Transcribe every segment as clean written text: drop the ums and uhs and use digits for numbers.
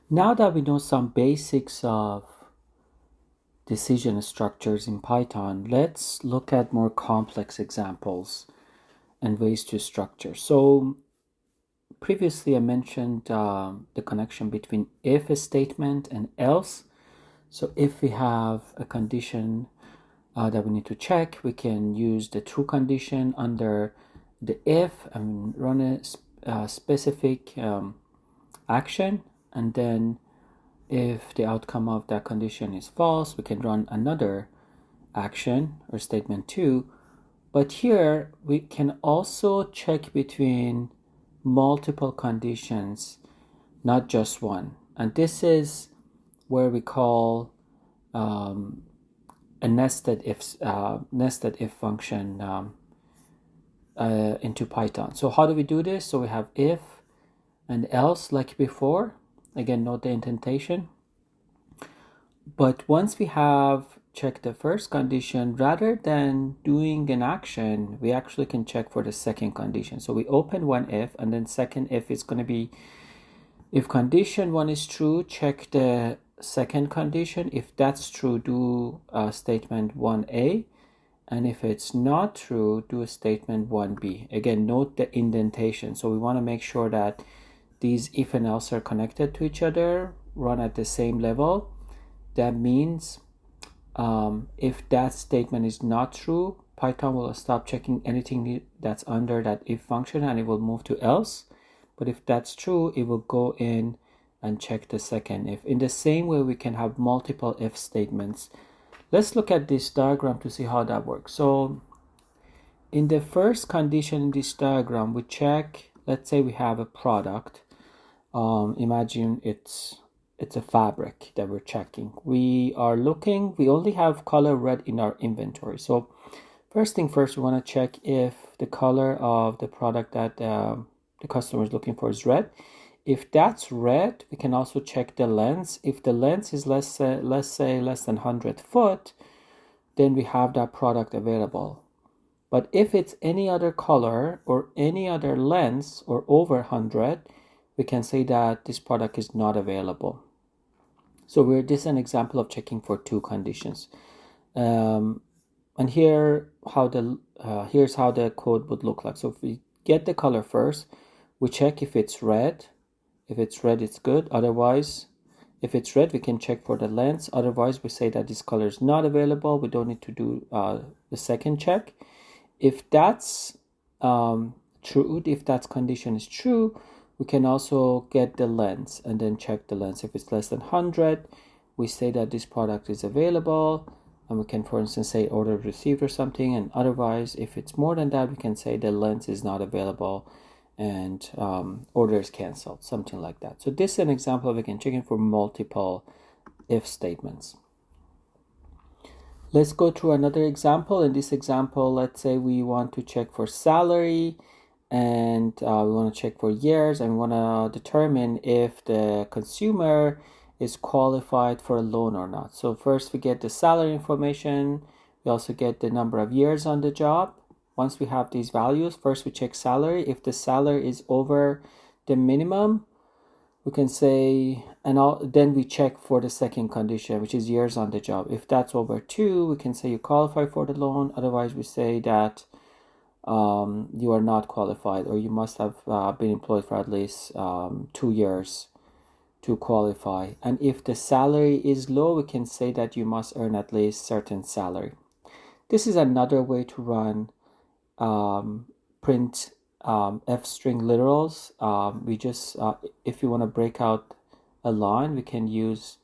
Now that we know some basics of decision structures in Python, let's look at more complex examples and ways to structure. So previously I mentioned the connection between if statement and else. So if we have a condition that we need to check, we can use the true condition under the if and run a specific action, and then if the outcome of that condition is false, we can run another action or statement 2. But here we can also check between multiple conditions, not just one. And this is where we call a nested if function into Python. So how do we do this? So we have if and else like before. Again, note the indentation. But once we have checked the first condition, rather than doing an action, we actually can check for the second condition. So we open one if, and then second if is going to be, if condition 1 is true, check the second condition. If that's true, do statement 1a. And if it's not true, do a statement 1b. Again, note the indentation. So we want to make sure that these if and else are connected to each other, run at the same level. That means if that statement is not true, Python will stop checking anything that's under that if function and it will move to else. But if that's true, it will go in and check the second if. In the same way, we can have multiple if statements. Let's look at this diagram to see how that works. So in the first condition in this diagram, we check, let's say we have a product. Imagine it's a fabric that we're checking. We are looking, we only have color red in our inventory. So first thing first, we want to check if the color of the product that the customer is looking for is red. If that's red, we can also check the length. If the length is let's say less than 100 foot, then we have that product available. But if it's any other color or any other length or over 100, we can say that this product is not available. So this is an example of checking for two conditions. And here's how the code would look like. So if we get the color first, we check if it's red. If it's red, it's good. Otherwise, if it's red, we can check for the length. Otherwise, we say that this color is not available. We don't need to do the second check. If that's true, if that condition is true, we can also get the length and then check the length. If it's less than 100, we say that this product is available, and we can, for instance, say order received or something. And otherwise, if it's more than that, we can say the length is not available and order is canceled, something like that. So this is an example of, again, checking for multiple if statements. Let's go through another example. In this example, let's say we want to check for salary, and we want to check for years, and we want to determine if the consumer is qualified for a loan or not. So first we get the salary information. We also get the number of years on the job. Once we have these values, first we check salary. If the salary is over the minimum, we can say, and then we check for the second condition, which is years on the job. If that's over 2, we can say you qualify for the loan. Otherwise, we say that you are not qualified, or you must have been employed for at least 2 years to qualify. And if the salary is low, we can say that you must earn at least certain salary. This is another way to run print f-string literals. We just if you want to break out a line, we can use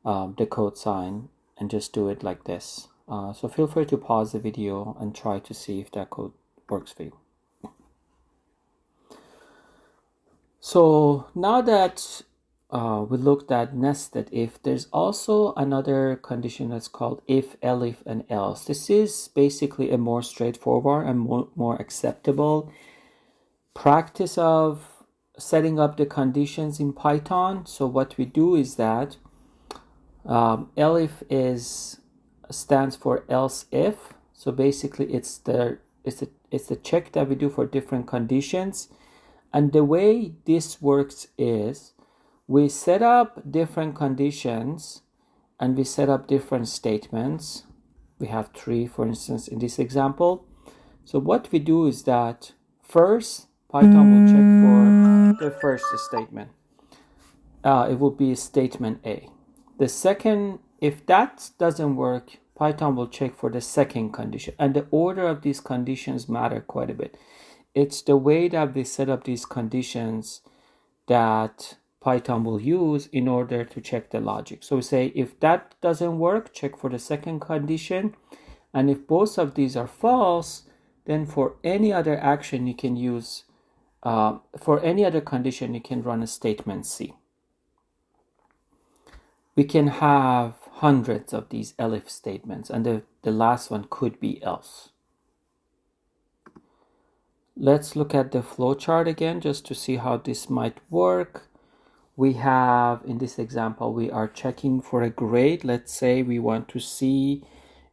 the code sign and just do it like this. So feel free to pause the video and try to see if that code works for you. So now that we looked at nested if, there's also another condition that's called if, elif, and else. This is basically a more straightforward and more acceptable practice of setting up the conditions in Python. So what we do is that elif stands for else if. So basically it's the check that we do for different conditions. And the way this works is we set up different conditions and we set up different statements. We have 3, for instance, in this example. So what we do is that first, Python will check for the first statement. It will be statement A. The second, if that doesn't work, Python will check for the second condition. And the order of these conditions matter quite a bit. It's the way that we set up these conditions that Python will use in order to check the logic. So we say if that doesn't work, check for the second condition. And if both of these are false, then for any other action you can use, for any other condition you can run a statement C. We can have hundreds of these elif statements, and the last one could be else. Let's look at the flowchart again just to see how this might work. We have, in this example, we are checking for a grade. Let's say we want to see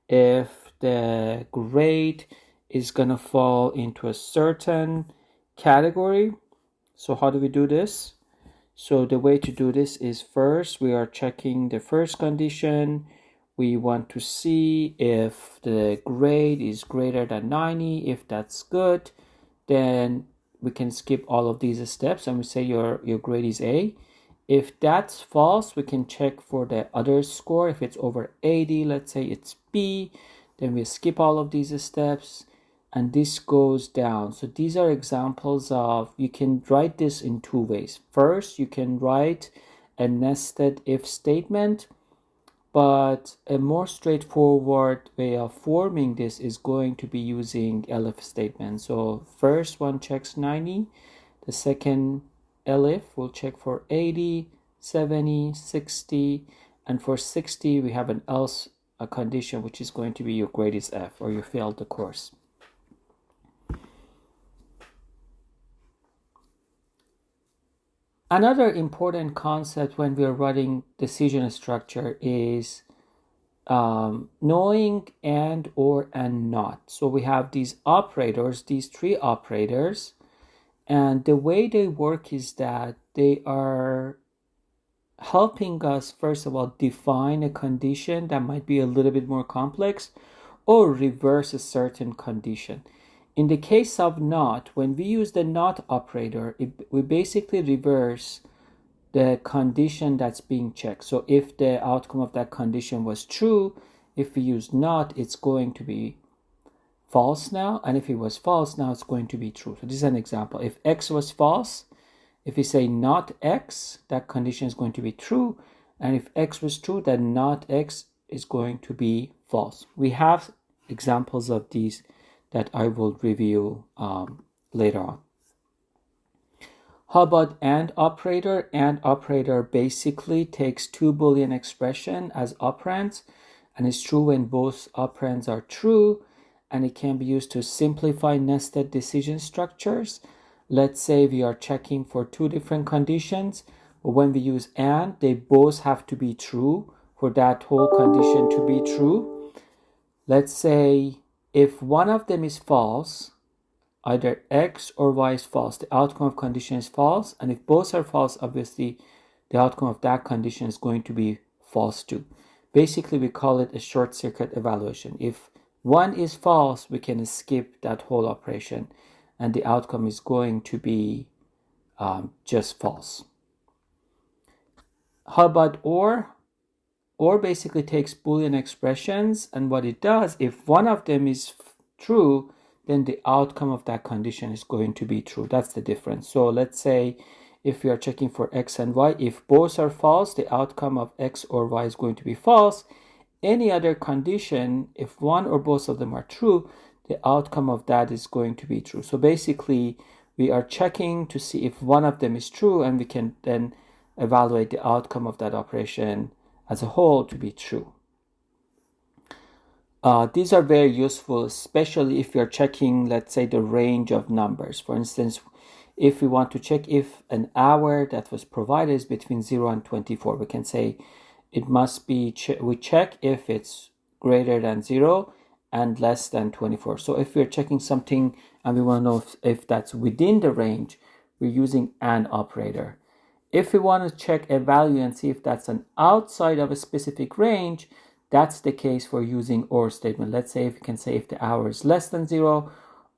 if the grade is going to fall into a certain category. So how do we do this? So the way to do this is first we are checking the first condition. We want to see if the grade is greater than 90. If that's good, then we can skip all of these steps and we say your grade is A. If that's false, we can check for the other score. If it's over 80, let's say it's B, then we skip all of these steps and this goes down. So these are examples of, you can write this in 2 ways. First, you can write a nested if statement, but a more straightforward way of forming this is going to be using elif statement. So first one checks 90, the second elif will check for 80, 70, 60, and for 60 we have an else a condition which is going to be your grade is F or you failed the course. Another important concept when we are writing decision structure is knowing and, or, and not. So we have these operators, these 3 operators, and the way they work is that they are helping us, first of all, define a condition that might be a little bit more complex or reverse a certain condition. In the case of not, when we use the not operator, we basically reverse the condition that's being checked. So if the outcome of that condition was true, if we use not, it's going to be false now. And if it was false, now it's going to be true. So this is an example. If x was false, if we say not x, that condition is going to be true. And if x was true, then not x is going to be false. We have examples of these that I will review later on. How about AND operator? AND operator basically takes 2 Boolean expression as operands, and it's true when both operands are true, and it can be used to simplify nested decision structures. Let's say we are checking for 2 different conditions, but when we use AND, they both have to be true for that whole condition to be true. Let's say if one of them is false, either x or y is false, the outcome of condition is false, and if both are false, obviously the outcome of that condition is going to be false too. Basically, we call it a short circuit evaluation. If one is false, we can skip that whole operation, and the outcome is going to be just false. How about or? Or basically takes Boolean expressions, and what it does, if one of them is true, then the outcome of that condition is going to be true. That's the difference. So let's say if we are checking for x and y, if both are false, the outcome of x or y is going to be false. Any other condition, if one or both of them are true, the outcome of that is going to be true. So basically, we are checking to see if one of them is true, and we can then evaluate the outcome of that operation as a whole to be true. These are very useful, especially if you're checking, let's say, the range of numbers. For instance, if we want to check if an hour that was provided is between 0 and 24, we can say it must be, we check if it's greater than 0 and less than 24. So if we're checking something and we want to know if that's within the range, we're using AND operator. If we want to check a value and see if that's an outside of a specific range, that's the case for using OR statement. Let's say if you can say if the hour is less than 0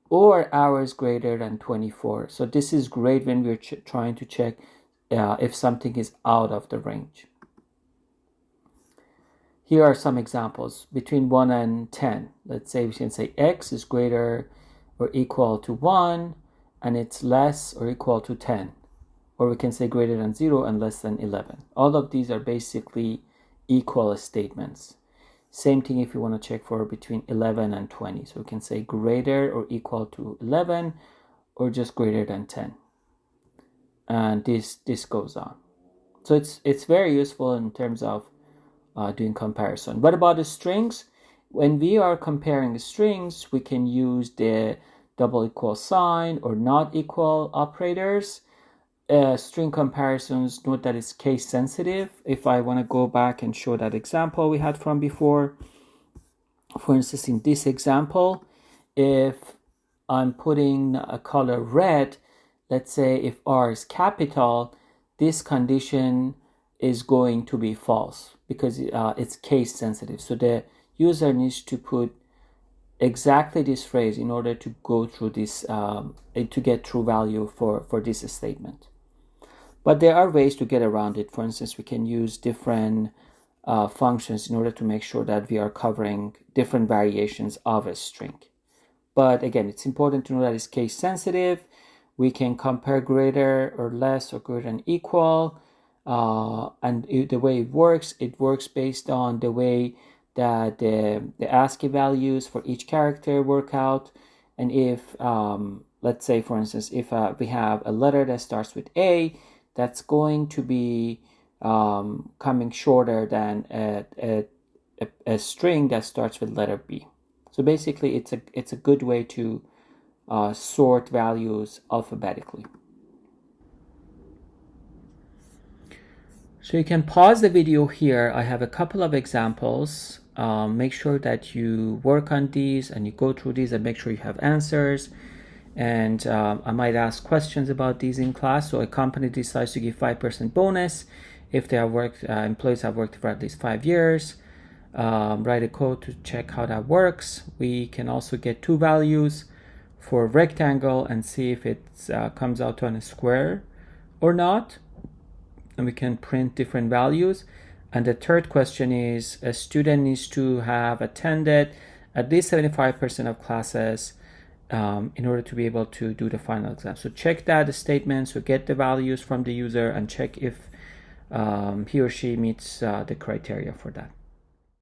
or hour is greater than 24. So this is great when we're trying to check if something is out of the range. Here are some examples between 1 and 10. Let's say we can say x is greater or equal to 1 and it's less or equal to 10. Or we can say greater than 0 and less than 11. All of these are basically equal statements. Same thing if you want to check for between 11 and 20. So we can say greater or equal to 11 or just greater than 10. And this goes on. So it's very useful in terms of doing comparison. What about the strings? When we are comparing strings, we can use the double equal sign or not equal operators. String comparisons, note that it's case sensitive. If I want to go back and show that example we had from before, for instance, in this example, if I'm putting a color red, let's say if R is capital, this condition is going to be false because it's case sensitive. So the user needs to put exactly this phrase in order to go through this, to get true value for this statement. But there are ways to get around it. For instance, we can use different functions in order to make sure that we are covering different variations of a string. But again, it's important to know that it's case sensitive. We can compare greater or less or greater than equal. And the way it works based on the way that the ASCII values for each character work out. And if, let's say, for instance, if we have a letter that starts with A, that's going to be coming shorter than a string that starts with letter B. So basically, it's a good way to sort values alphabetically. So you can pause the video here. I have a couple of examples. Make sure that you work on these and you go through these and make sure you have answers. And I might ask questions about these in class. So a company decides to give 5% bonus if they have worked, employees have worked for at least 5 years. Write a code to check how that works. We can also get two values for a rectangle and see if it comes out on a square or not. And we can print different values. And the third question is, a student needs to have attended at least 75% of classes in order to be able to do the final exam. So check that statement, so get the values from the user and check if he or she meets the criteria for that.